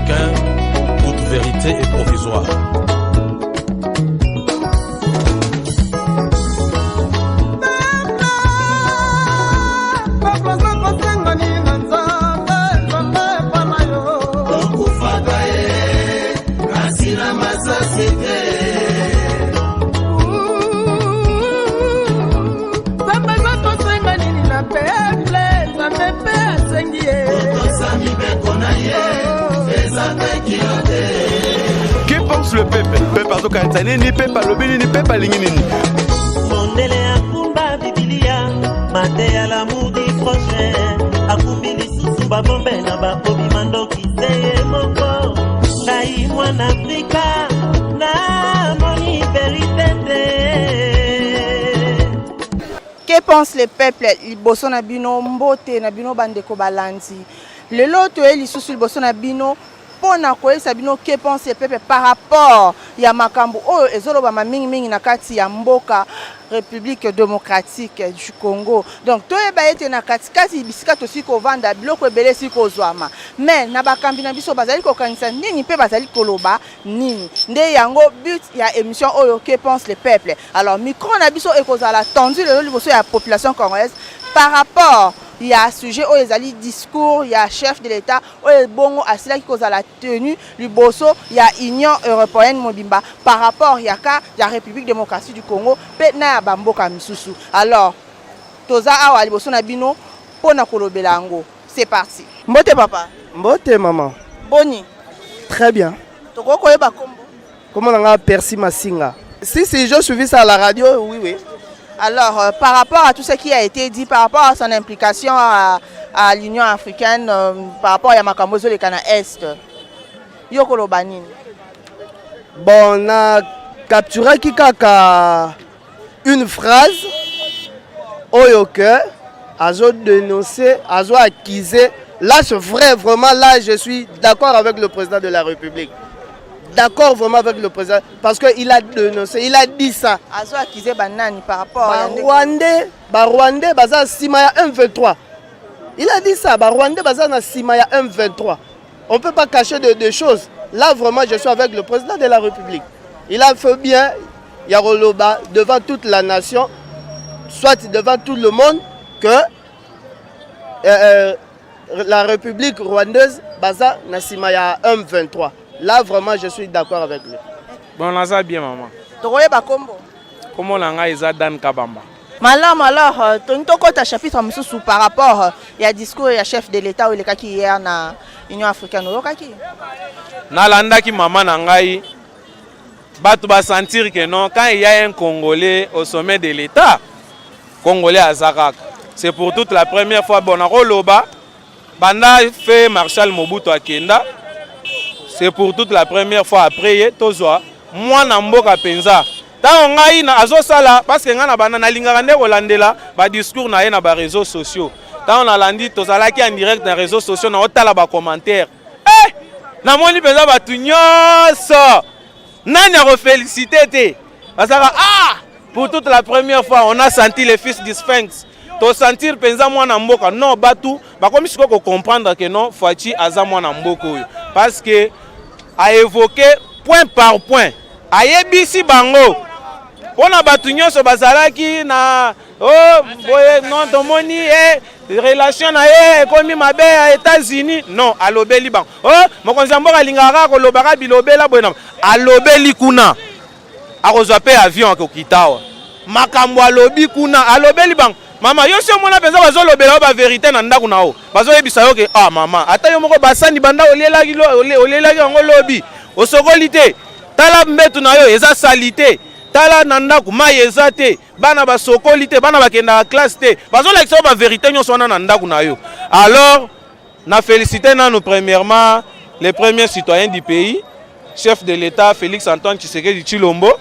africain, toute vérité est provisoire. Que pense le peuple? Peuple azo kanzani ni peuple lobini ni peuple lingini. Mondele akumba Biblia, mate ya l'amour du prochain. Akumbili susu ba bombe na ba obi mandoki seye moko. Nai mwana Afrika na moni vérité. Que pense le peuple? Liboso na bino mbote na bino bandeko balanzi. Le lot est sous le bosso na bino pour na koyesa bino que pense le peuple par rapport ya makambo oyo ezoloba mingi na kati ya mboka République démocratique du Congo. Donc toyeba ete na kati bisika to siko vanda biloko ebele siko zwama. Mais na bakambi na biso bazali ko kanisa nini pe bazali koloba nini. Nde yango but ya émission oyo que pense le peuple. Alors micro na biso ekozala tendu le liboso ya population congolaise par rapport il y a sujet où ils allaient discours, il y a chef de l'État, où il bongo à cela qui cause la tenue, le bosso, il y a Union européenne Mobimba par rapport il y a République démocratique du Congo, petna bambo kamisusu. Alors, toza awa liboso na bino pona kolobelango. C'est parti. Mbote papa. Mbote maman. Boni. Très bien. Toko koyeba kombo. Comment on a Percy Massinga? Si je suivi ça à la radio, oui. Alors, par rapport à tout ce qui a été dit, par rapport à son implication à l'Union africaine, par rapport à Yamakambozo le Cana Est, Yokolo Banin. Bon, on a capturé Kikaka une phrase, Oyoke, Azo dénoncé, Azo accusé. Là, c'est vrai, vraiment, là, je suis d'accord avec le président de la République. D'accord vraiment avec le président parce qu'il a dénoncé, il a dit ça. Azo accusé banani par rapport à Rwandais baza Simaya 1-23. Il a dit ça, Rwandais baza na Simaya 1-23. On ne peut pas cacher des choses. Là vraiment je suis avec le président de la République. Il a fait bien Yaroloba devant toute la nation, soit devant tout le monde que la République rwandaise baza na Simaya 1-23. Là, vraiment, je suis d'accord avec lui. Bon, on a bien, maman. Tu connais pas combo? Comment on a Dan Kabamba? Malam, alors, tu as un chapitre par rapport au discours du chef de l'État ou le cas qui est hier dans l'Union africaine. Nalanda ki maman nangai, batu ba sentir que non, quand il y a un Congolais au sommet de l'État, Congolais à Zarak, c'est pour toute la première fois. Bon, on Loba, Banda fait Marshal Mobutu à Kenda. C'est pour toute la première fois après tozwa moi na mboka penza ta ngai na azosala parce que ngana bana na lingaka nde kolandela ba discours na ye na ba réseaux sociaux ta on a landi tozalaki en direct na réseaux sociaux na otala ba commentaire na moni penza ba tunyoso nani a félicité te parce que pour toute la première fois on a senti les fils du Sphinx to sentir penza mwana mboka non batu bakomi siko ko comprendre que non Fachi aza mwana mboka oyo parce que a évoqué point par point a yebisi bango pona batu nyonso bazalaki na boye non tomoni relation na ye komi mabe à États-Unis non alobeli bango mokonzi mboka lingaka ko lobaka bilobela boye alobeli kuna akozwa pe avion ko kitawa makambo alobi kuna alobeli bango mama yo sio mona penza bazo lobela ba vérité na ndaku nao bazo yebisa yo ke mama ata yo moko basani banda olelaki ngo lobi osokolité tala mbetu na yo eza salité tala na ndaku mai eza te bana basokolité bana bakenda classe te bazo lekisa ba vérité nyonso wana na ndaku na yo. Alors na féliciter nanu premièrement les premiers citoyens du pays, chef de l'État Félix Antoine Tshisekedi Tshilombo.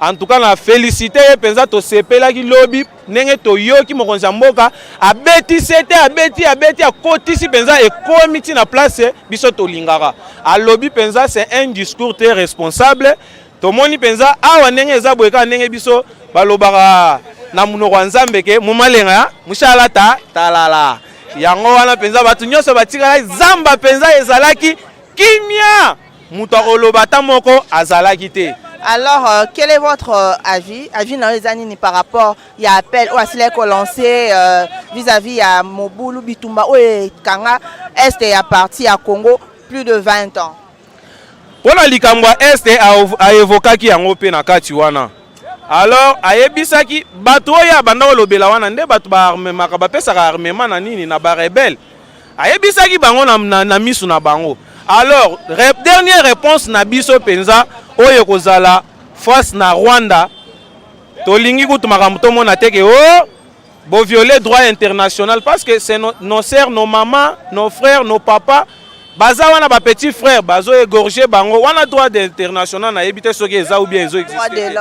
En tout cas, la félicité penza to sepela ki lobby nenge to yoki mokonzi mboka abeti sete abeti a kotisi penza e komiti na place biso to lingara. A lobby penza c'est un discours très responsable. To moni penza awa nenge eza boeka nenge biso balobaka na munoko nzambe ke mumalenga mushala talala. Yango wana penza batu nyonso batika zamba penza ezalaki kimia mutu akoloba ata moko azalaki te. Alors, quel est votre avis dans les années par rapport à l'appel ou à ce qu'on lancé vis-à-vis à Mobutu Bitumba ou Kanga Est et à parti à Congo plus de 20 ans? Pour la Likambwa Est a évoqué qui a ngopé na kati wana. Alors, ayebisaki bato ya banda olobela wana nde bato ba armement ka bapesa ka armement na nini na ba rebelle. Ayebisaki bango na misu na bango. Alors, dernière réponse na biso penza oyo kozala face na Rwanda. Tolingi kutu makambo to mona teke bo violer droit international parce que c'est nos sœurs, nos mamans, nos frères, nos papas. Baza wana ba petit frère bazo égorger bango wana droit international na ebité soki eza ou bien ezo exister.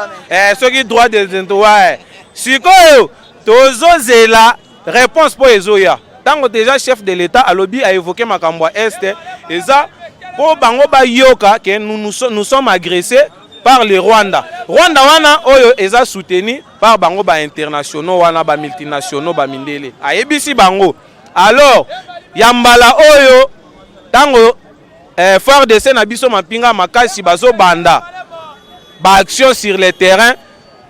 Soki droit de ouais. Sikoyo tozo zela réponse pour ezoya. Tango déjà chef de l'État a lobby a évoqué makambo Est eza pour bango ba yoka que nous sommes agressés par le Rwanda. Rwanda wana oyo eza soutenu par bango ba internationaux wana ba multinationaux ba mindele. Ayebisi bango. Alors yambala oyo tango FARDC na biso mapinga makasi bazo banda ba action sur le terrain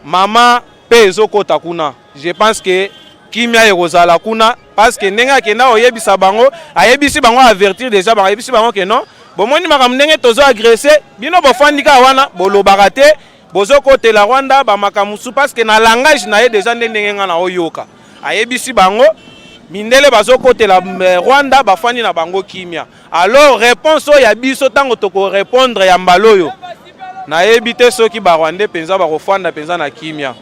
mama pezo kota kuna. Je pense que kimia ekozala kuna parce que nenga kenda oyebisa bango ayebisi bango avertir déjà bango ayebisi bango que non bomoni makambo ndenge tozo agresser bino bofandika wana bolobaka te bozo kotela Rwanda ba makamusu parce que na langage na ye déjà ndenge nga na oyoka ayebisi bango mindele bazo kotela Rwanda bafandi na bango kimia. Alors réponse ya biso tango toko répondre ya mbaloyo na ebité soki ba Rwanda penza ba kofanda penza na kimia.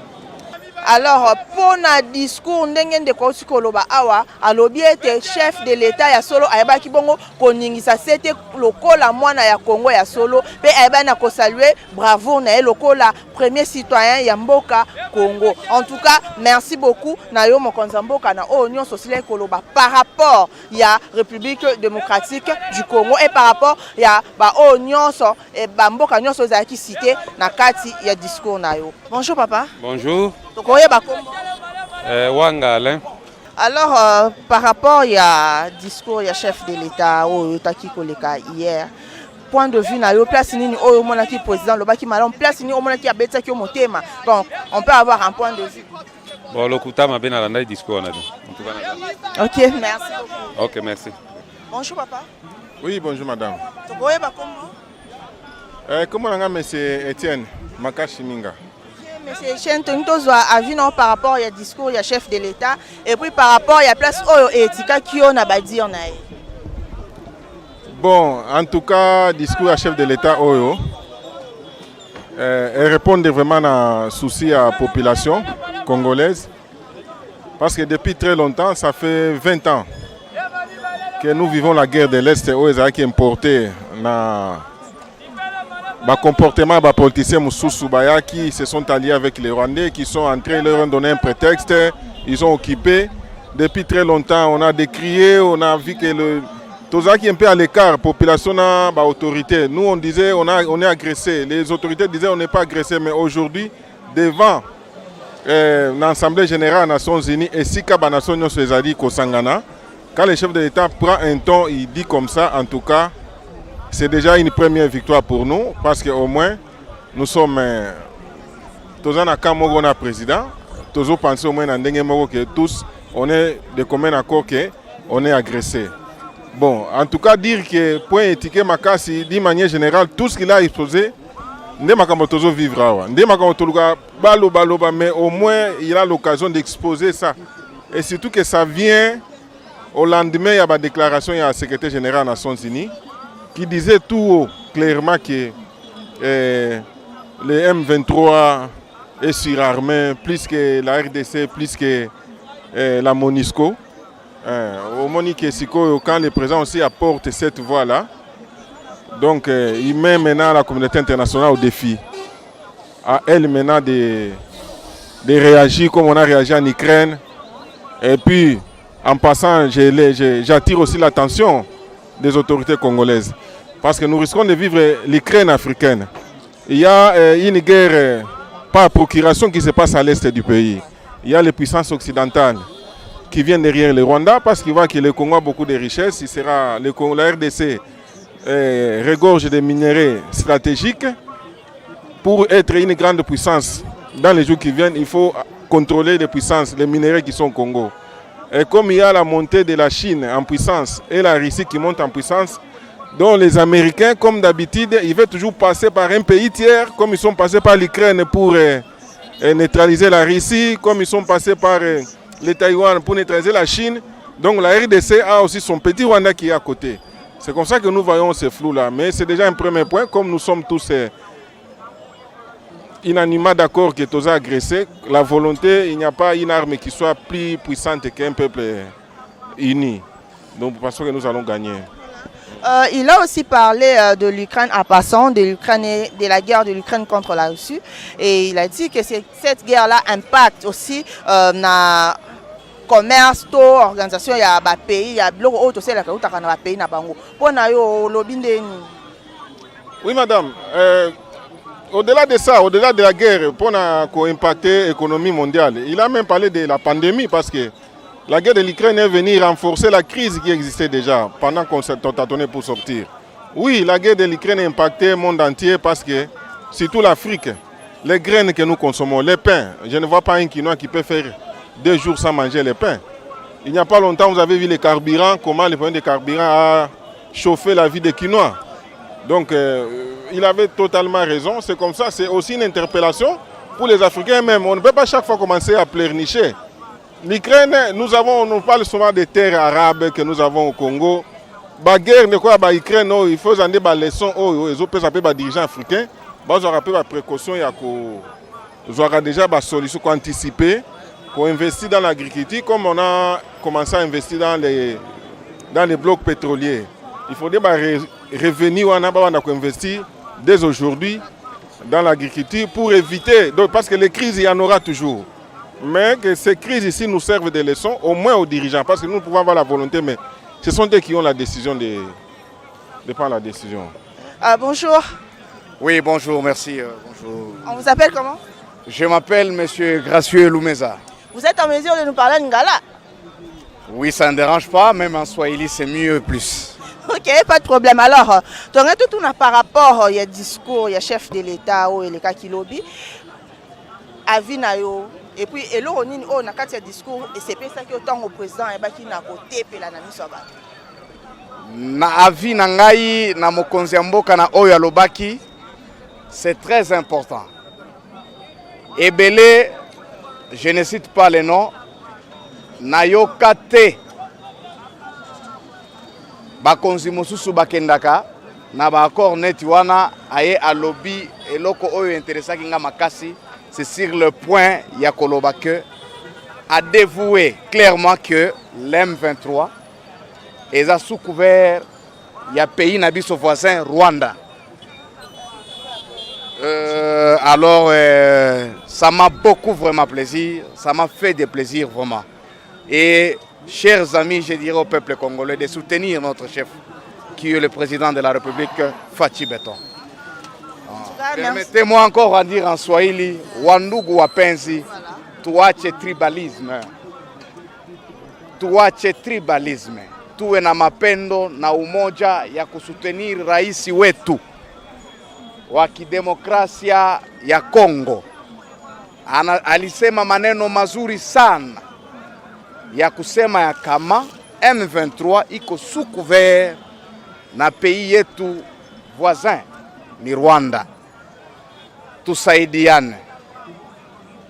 Alors, pour un discours, ndenge ko sikoloba awa alobi ete chef de l'État ya solo ayeba kibongo koningisa sete lokola mwana ya Congo ya solo pe ayeba na ko saluer bravo na lokola premier citoyen ya mboka Congo. En tout cas, merci beaucoup na yo mokonza mboka na Union sociale koloba par rapport ya République démocratique du Congo et par rapport ya ba Union so et ba mboka nyonso za ki cité na kati ya discours na yo. Bonjour papa. Bonjour. Wanga Alain. Alors, par rapport à discours du chef de l'État au Taki Koleka hier, point de vue na yo place nini au monaki président le baki malon place nini au monaki abeta ki motema. Donc, on peut avoir un point de vue. Bon, le kuta m'a bien à discours na. OK, merci. OK, merci. Bonjour papa. Oui, bonjour madame. Comment on a monsieur Étienne Makashiminga. Monsieur Chentontozo a vu non par rapport au discours du chef de l'État et puis par rapport à la place Oyo et Tika Kyo na badi on a. Bon, en tout cas, discours du chef de l'État Oyo répondre vraiment à souci à la population congolaise parce que depuis très longtemps, ça fait 20 ans que nous vivons la guerre de l'Est Oyo qui est importé na le comportement des politiciens Moussou-Soubaya qui se sont alliés avec les Rwandais, qui sont entrés, leur ont donné un prétexte, ils ont occupé. Depuis très longtemps, on a décrié, on a vu que tout ça qui est un peu à l'écart, la population n'a pas d'autorité. Nous, on disait on est agressé. Les autorités disaient on n'est pas agressé, mais aujourd'hui, devant l'Assemblée générale des Nations Unies et si la Nation Unies Kosangana, quand le chef de l'État prend un ton, il dit comme ça, en tout cas, c'est déjà une première victoire pour nous parce qu'au moins nous sommes tous en accord avec le président. Tous pensons au moins que tous on est de commun accord qu'on est agressé. Bon, en tout cas dire que point étiqueté Makasi d'une manière générale tout ce qu'il a exposé, mais au moins il a l'occasion d'exposer ça. Et surtout que ça vient au lendemain il y a une déclaration du secrétaire général des Nations Unies qui disait tout haut, clairement que le M23 est surarmé plus que la RDC, plus que la MONUSCO. Au Monique Siko, quand le président aussi apporte cette voix-là, donc il met maintenant la communauté internationale au défi. À elle maintenant de réagir comme on a réagi en Ukraine. Et puis, en passant, j'attire aussi l'attention des autorités congolaises. Parce que nous risquons de vivre l'Ukraine africaine. Il y a une guerre par procuration qui se passe à l'est du pays. Il y a les puissances occidentales qui viennent derrière le Rwanda parce qu'ils voient que le Congo a beaucoup de richesses. Il sera la RDC regorge des minéraux stratégiques. Pour être une grande puissance dans les jours qui viennent, il faut contrôler les puissances, les minéraux qui sont au Congo. Et comme il y a la montée de la Chine en puissance et la Russie qui monte en puissance, donc les Américains, comme d'habitude, ils veulent toujours passer par un pays tiers, comme ils sont passés par l'Ukraine pour neutraliser la Russie, comme ils sont passés par les Taïwan pour neutraliser la Chine. Donc la RDC a aussi son petit Rwanda qui est à côté. C'est comme ça que nous voyons ce flou-là. Mais c'est déjà un premier point, comme nous sommes tous unanimement d'accord que tous agressés, la volonté, il n'y a pas une arme qui soit plus puissante qu'un peuple uni. Donc nous pensons que nous allons gagner. Il a aussi parlé de l'Ukraine en passant, de la guerre de l'Ukraine contre la Russie. Et il a dit que cette guerre-là impacte aussi na commerce, organisation, il y a des pays, il y a des pays. Oui, madame. Au-delà de ça, au-delà de la guerre, pour impacter l'économie mondiale, il a même parlé de la pandémie parce que la guerre de l'Ukraine est venue renforcer la crise qui existait déjà pendant qu'on s'est tâtonné pour sortir. Oui, la guerre de l'Ukraine a impacté le monde entier parce que, surtout l'Afrique, les graines que nous consommons, les pains, je ne vois pas un Quinois qui peut faire 2 jours sans manger les pains. Il n'y a pas longtemps, vous avez vu les carburants, comment le problème des carburants a chauffé la vie des Quinois. Donc, il avait totalement raison. C'est comme ça, c'est aussi une interpellation pour les Africains même. On ne peut pas chaque fois commencer à pleurnicher. L'Ukraine, nous parle souvent des terres arabes que nous avons au Congo. La guerre de quoi l'Ukraine, il faut en des leçons aux autres dirigeants africains. Ils auront des précautions, ils auront déjà des solutions anticipées pour investir dans l'agriculture comme on a commencé à investir dans les blocs pétroliers. Il faudrait revenir à investir dès aujourd'hui dans l'agriculture pour éviter, parce que les crises, il y en aura toujours. Mais que ces crises ici nous servent de leçons, au moins aux dirigeants, parce que nous pouvons avoir la volonté, mais ce sont eux qui ont la décision de prendre la décision. Bonjour. Oui, bonjour, merci. Bonjour. On vous appelle comment? Je m'appelle M. Gracieux Lumeza. Vous êtes en mesure de nous parler en Ngala? Oui, ça ne dérange pas, même en Swahili, c'est mieux plus. Ok, pas de problème. Alors, tout par rapport, il y a discours, il y a chef de l'État, il y a qui lobby, avis nayo, et puis et là on a quatre discours et c'est ça que autant au président et qui n'a côté pe la nami soba. Na avis na ngai na mokonzi mboka na oyo alobaki, c'est très important. Et belé, je ne cite pas les noms, nayokate bakonzi mosusu bakendaka na ba accord neti wana aye alobi eloko oyo intéressant kinga makasi, c'est sur le point ya koloba que a dévoué clairement que l'M23 est sous couvert ya pays na biso voisin Rwanda. Alors ça m'a beaucoup vraiment plaisir, ça m'a fait des plaisirs vraiment. Et chers amis, je dirais au peuple congolais de soutenir notre chef, qui est le président de la République, Fachi Beton. Permettez-moi encore à dire en Swahili, Wandugu wapenzi, tuache tribalisme. Tuache tribalisme. Tuwe na mapendo na umoja ya kusutenir raisi wetu wa kidemokrasia ya Kongo. Alisema maneno mazuri sana ya kusema ya kama M23 iko sous couvert na pays yetu voisin ni Rwanda. Tusaidiane,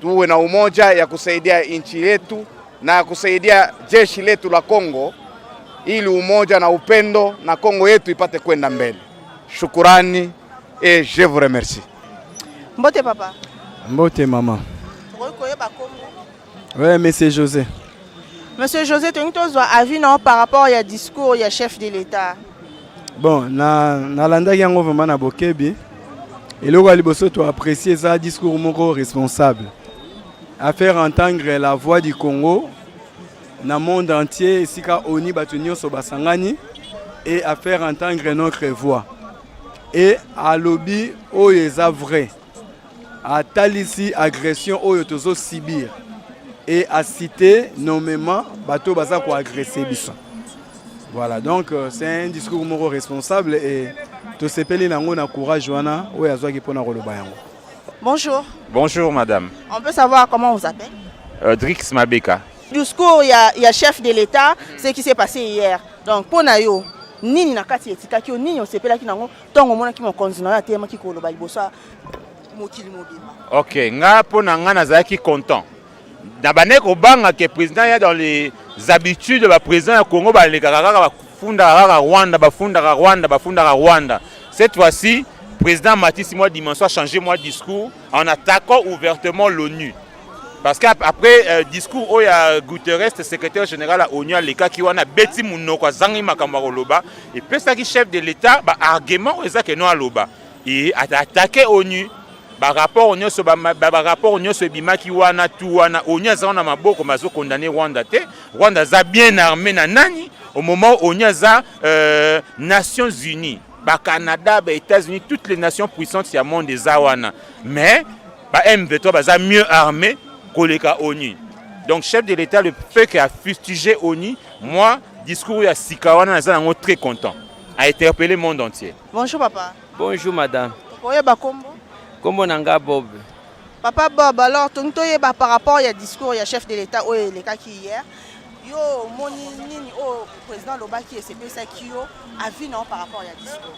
tuwe na umoja ya kusaidia nchi yetu na ya kusaidia jeshi letu la Kongo, ili umoja na upendo na Kongo yetu ipate kwenda mbele. Shukurani et je vous remercie. Mbote papa. Mbote maman. Ouais, monsieur José. Monsieur José, tu as avis par rapport au discours, il y a chef de l'État. Bon, na landa yango vraiment na bokebi. Et le roi Liboso tu apprécier ça discours moko responsable. À faire entendre la voix du Congo dans le monde entier, ici ka oni batunyo so basangani, et à faire entendre notre voix. Et à lobby oyeza vrai. À talisi agression oyotozo Sibir. Et à citer nommément bateau baza ko agresser biso. Voilà, donc c'est un discours moro responsable et tout ce pays n'a pas courage wana ou ya zaki pona koloba yango. Bonjour. Bonjour madame. On peut savoir comment on vous appelle? Drix Mabeka. Discours, il y a chef de l'État, ce qui s'est passé hier. Donc pour Nayo, nini nakati etika ki nini on sepela ki nango tongo mona ki mon konzina ya tema ki koloba libosa mokili mobima. OK, nga pona nga nazaki content. Na bane ko banga que président ya dans les habitudes de la président ya Congo ba le kaka bafunda Rwanda. Cette fois-ci, président Matisse moi dimanche a changé moi discours en attaquant ouvertement l'ONU. Parce qu'après discours où il y a Guterres, secrétaire général à l'ONU, les cas qui ont bêti munoko zangi makamaro loba et puis ça qui chef de l'État ba argument est ça que non à loba et attaqué l'ONU. Par rapport au bima qui wana tu wana ONU za na maboko mazo condamner Rwanda te. Rwanda za bien armé na nani au moment où ONU za Nations Unies, ba Canada, ba États-Unis, toutes les nations puissantes y a monde des wana. Mais ba M23 ba za mieux armé que les ONU. Donc chef de l'État le fait qu'il a fustigé ONU, moi discours ya Sikawana za nango très content. A interpellé le monde entier. Bonjour papa. Bonjour madame. Oye ba kombo. Kombo nanga Bob. Papa Bob, alors tontoye ba par rapport ya discours ya chef de l'État ou les cas qui hier. Yo moni nini au président Lobaki et c'est ça qui yo avis non par rapport ya discours.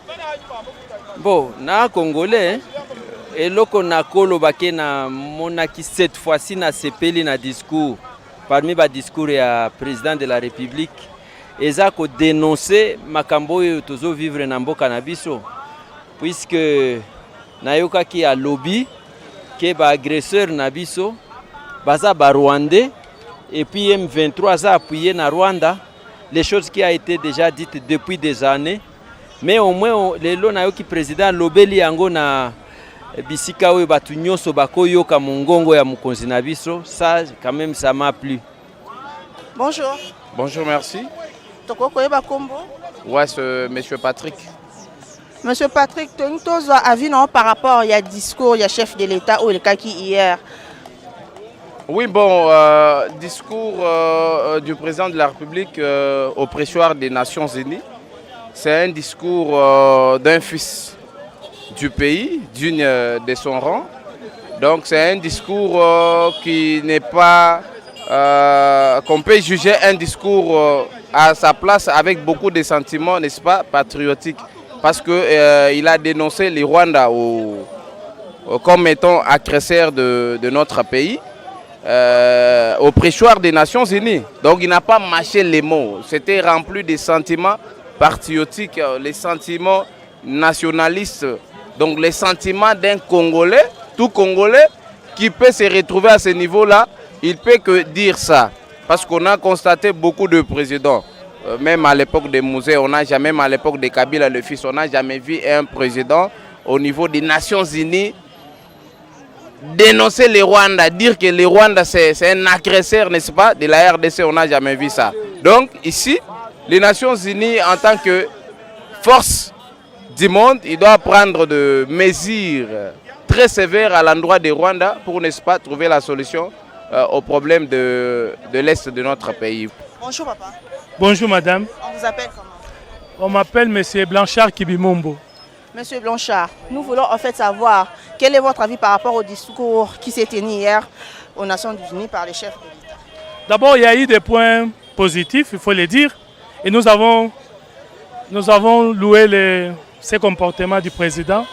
Bon, na congolais et loko na kolobake na monaki cette fois-ci na sepeli na discours parmi ba discours ya président de la République eza ko dénoncer makambo yo tozo vivre na mboka na biso puisque nayoka ki a lobby que ba agresseur na biso baza ba rwandais et puis M23 a appuyé na Rwanda les choses qui a été déjà dites depuis des années mais au moins les lo nayoki président lobeli yango na bisika oyo batu nyonso bakoyoka mongongo ya mokonzi na biso ça quand même ça m'a plu. Bonjour. Bonjour, merci. Toko koyeba kombo? Ouais, c'est monsieur Patrick. Monsieur Patrick, tu as avis non par rapport au discours du chef de l'État ou le cas qui hier? Oui, bon, discours du président de la République au pressoir des Nations Unies. C'est un discours d'un fils du pays, d'une de son rang. Donc c'est un discours qui n'est pas... qu'on peut juger un discours à sa place avec beaucoup de sentiments, n'est-ce pas, patriotiques. Parce qu'il a dénoncé les Rwandais comme étant agresseurs de notre pays au pressoir des Nations Unies. Donc il n'a pas mâché les mots. C'était rempli de sentiments patriotiques, les sentiments nationalistes. Donc les sentiments d'un Congolais, tout Congolais, qui peut se retrouver à ce niveau-là, il peut que dire ça. Parce qu'on a constaté beaucoup de présidents. Même à l'époque des musées, on n'a jamais, même à l'époque de Kabila le fils, on n'a jamais vu un président au niveau des Nations Unies dénoncer les Rwandais, dire que les Rwandais c'est un agresseur, n'est-ce pas, de la RDC, on n'a jamais vu ça. Donc ici, les Nations Unies en tant que force du monde, ils doivent prendre des mesures très sévères à l'endroit des Rwandais pour, n'est-ce pas, trouver la solution au problème de l'Est de notre pays. Bonjour papa. Bonjour madame. On vous appelle comment? On m'appelle monsieur Blanchard Kibimombo. Monsieur Blanchard, nous voulons en fait savoir quel est votre avis par rapport au discours qui s'est tenu hier aux Nations Unies par les chefs de l'État. D'abord, il y a eu des points positifs, il faut le dire. Et nous avons loué ces comportements du président.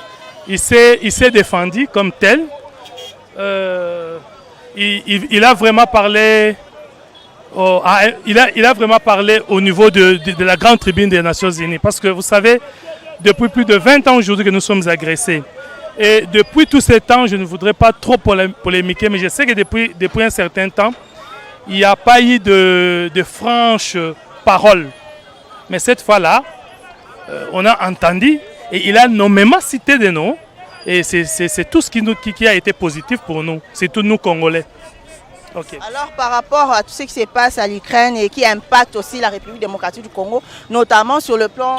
Il s'est défendu comme tel. Il a vraiment parlé. Il a vraiment parlé au niveau de la grande tribune des Nations Unies. Parce que vous savez, depuis plus de 20 ans aujourd'hui que nous sommes agressés. Et depuis tout ce temps, je ne voudrais pas trop polémiquer, mais je sais que depuis un certain temps, il n'y a pas eu de franches paroles. Mais cette fois-là, on a entendu et il a nommément cité des noms. Et c'est tout ce qui a été positif pour nous, c'est tous nous Congolais. Okay. Alors par rapport à tout ce qui se passe à l'Ukraine et qui impacte aussi la République démocratique du Congo, notamment sur le plan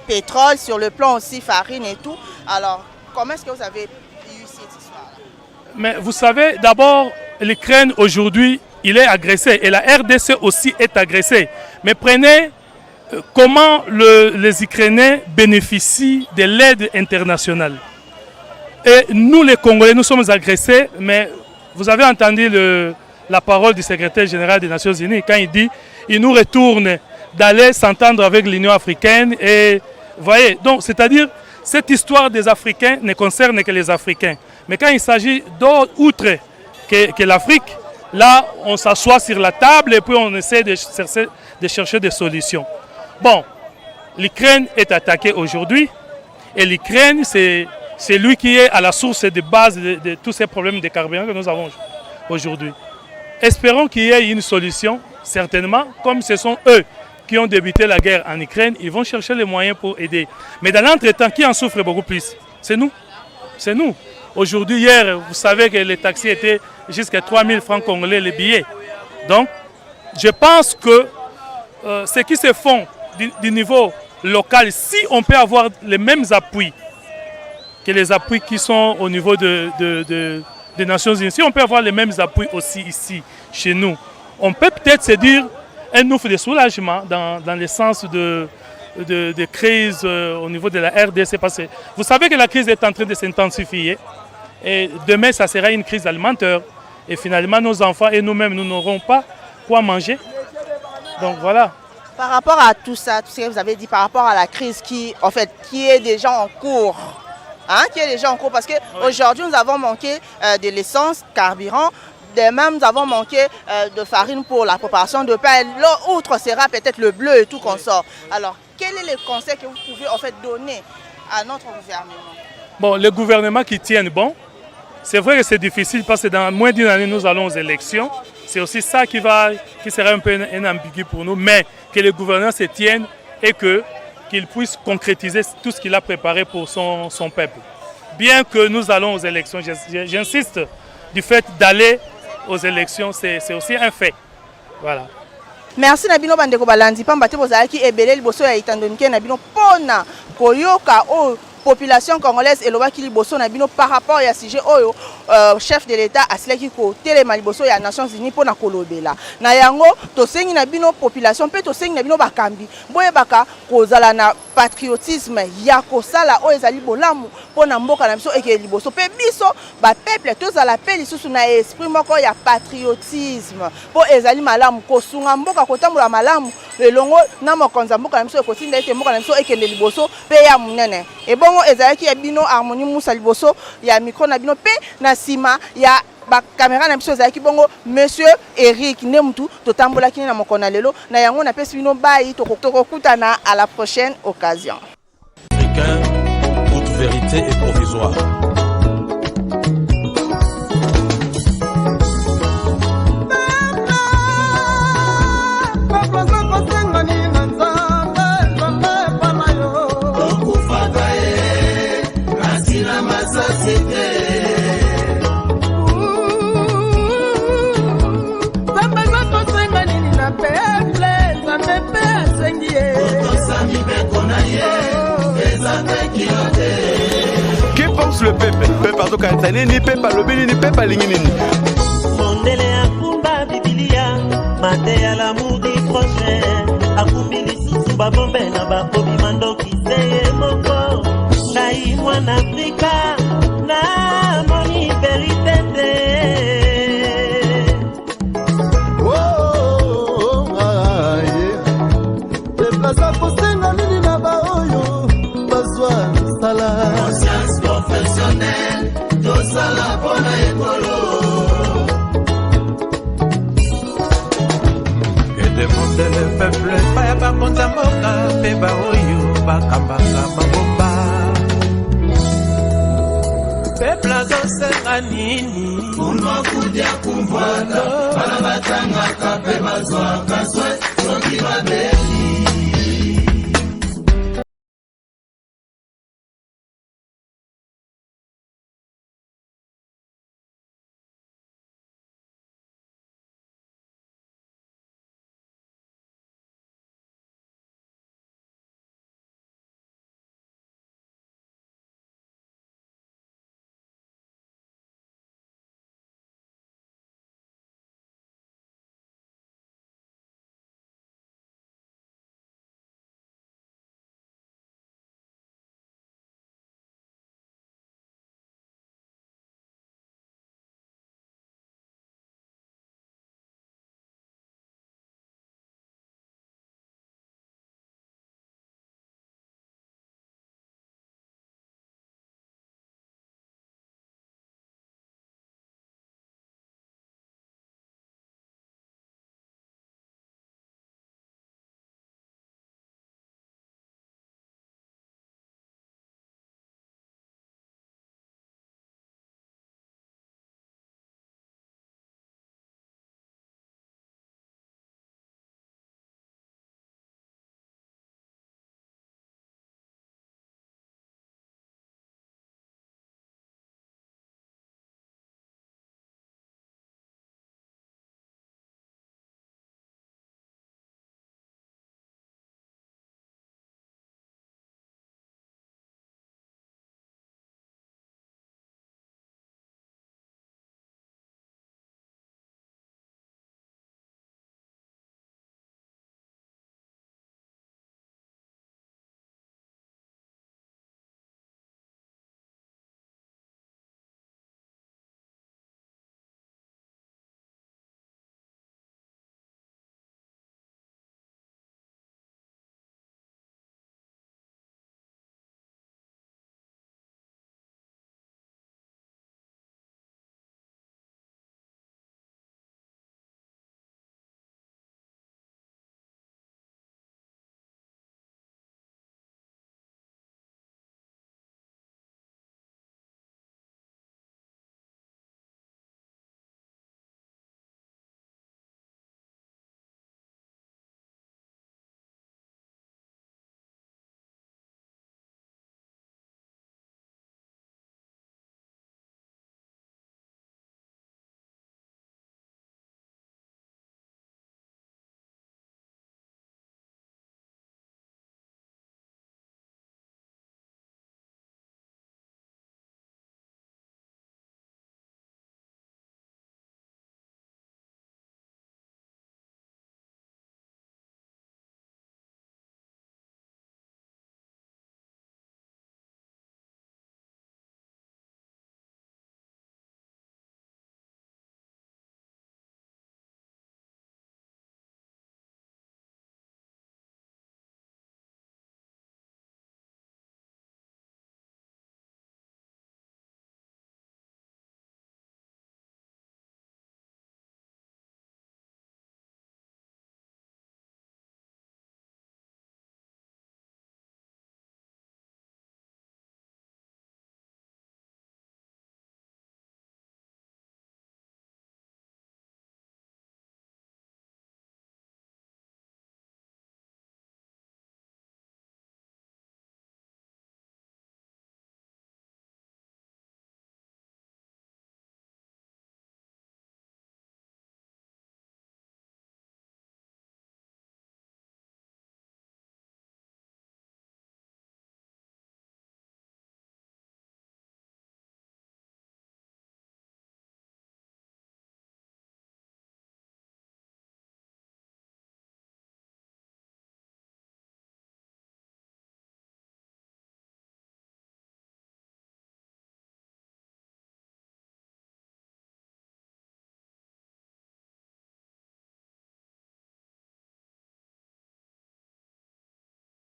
pétrole, sur le plan aussi farine et tout, alors comment est-ce que vous avez eu cette histoire-là? Mais vous savez, d'abord, l'Ukraine aujourd'hui, il est agressé et la RDC aussi est agressée. Mais prenez comment les Ukrainiens bénéficient de l'aide internationale. Et nous, les Congolais, nous sommes agressés, mais vous avez entendu la parole du secrétaire général des Nations Unies quand il dit qu'il nous retourne d'aller s'entendre avec l'Union africaine. Et voyez, donc c'est-à-dire cette histoire des Africains ne concerne que les Africains. Mais quand il s'agit d'autre que l'Afrique, là, on s'assoit sur la table et puis on essaie de chercher des solutions. Bon, l'Ukraine est attaquée aujourd'hui et l'Ukraine, c'est lui qui est à la source de base de tous ces problèmes de carburant que nous avons aujourd'hui. Espérons qu'il y ait une solution, certainement, comme ce sont eux qui ont débuté la guerre en Ukraine, ils vont chercher les moyens pour aider. Mais dans l'entretemps, qui en souffre beaucoup plus? C'est nous. C'est nous. Aujourd'hui, hier, vous savez que les taxis étaient jusqu'à 3 000 francs congolais les billets. Donc, je pense que ce qui se font du niveau local, si on peut avoir les mêmes appuis que les appuis qui sont au niveau des Nations Unies, si on peut avoir les mêmes appuis aussi ici, chez nous, on peut peut-être se dire un ouf de soulagement dans le sens de crise au niveau de la RDC. Parce que vous savez que la crise est en train de s'intensifier et demain, ça sera une crise alimentaire. Et finalement, nos enfants et nous-mêmes, nous n'aurons pas quoi manger. Donc voilà. Par rapport à tout ça, tout ce que vous avez dit, par rapport à la crise qui est déjà en cours, qui est déjà en cours, parce qu'aujourd'hui, nous avons manqué de l'essence, carburant, de même, nous avons manqué de farine pour la préparation de pain. L'autre sera peut-être le bleu et tout qu'on sort. Alors, quel est le conseil que vous pouvez donner à notre gouvernement? Bon, le gouvernement qui tienne bon. C'est vrai que c'est difficile parce que dans moins d'une année, nous allons aux élections. C'est aussi ça qui sera un peu un ambigu pour nous, mais que le gouvernement se tienne et qu'il puisse concrétiser tout ce qu'il a préparé pour son peuple. Bien que nous allons aux élections, j'insiste, du fait d'aller aux élections, c'est aussi un fait. Voilà. Merci Nabino Bandeko Balandi, Pambate Bozalaki Ebele Liboso ya Itandonike Nabino Pona Koyoka population congolaise et l'Oba qui liboso Nabino par rapport à sujet oyo chef de l'État asilaki ko telema liboso ya Nations Unies pona kolobela na yango to sengi Nabino population pe to sengi Nabino bakambi boye baka kozala na patriotisme ya kosala oyo ezali bolamu pona mboka na biso eke liboso pe biso ba peuple tozala pe lisusu na esprit moko ya patriotisme po ezali malamu kosunga mboka kotambola malamu elongo na mokonza mboka na biso ekotinda ete mboka na biso ekende liboso pe ya munene ebongo ezalaki ya bino Harmonie Musa liboso ya micro na bino pe na sima ya ba caméra na biso ezalaki bongo monsieur Eric Nemutu totambola kini na mokona lelo na yango na pesi bino bayi tokokutana à la prochaine occasion. Africain, toute vérité est provisoire. Que pense le peuple? Peuple azo kanzani ni peuple lobini ni peuple lingini. Mondele akumba Biblia, mate à l'amour du prochain. Akumbi lisusu babombe na bakobi mandoki seye moko. Ngai mwana Afrika, na moni verité te. Conscience professionnelle, tosala pona ekolo. Que demande le peuple, paya bakonza mboka, pe baoyo bakambaka mabomba. Peuple azosenga nini? Kunwa kudia kumvwata, bana batangaka pe bazwaka swe, soki babeli.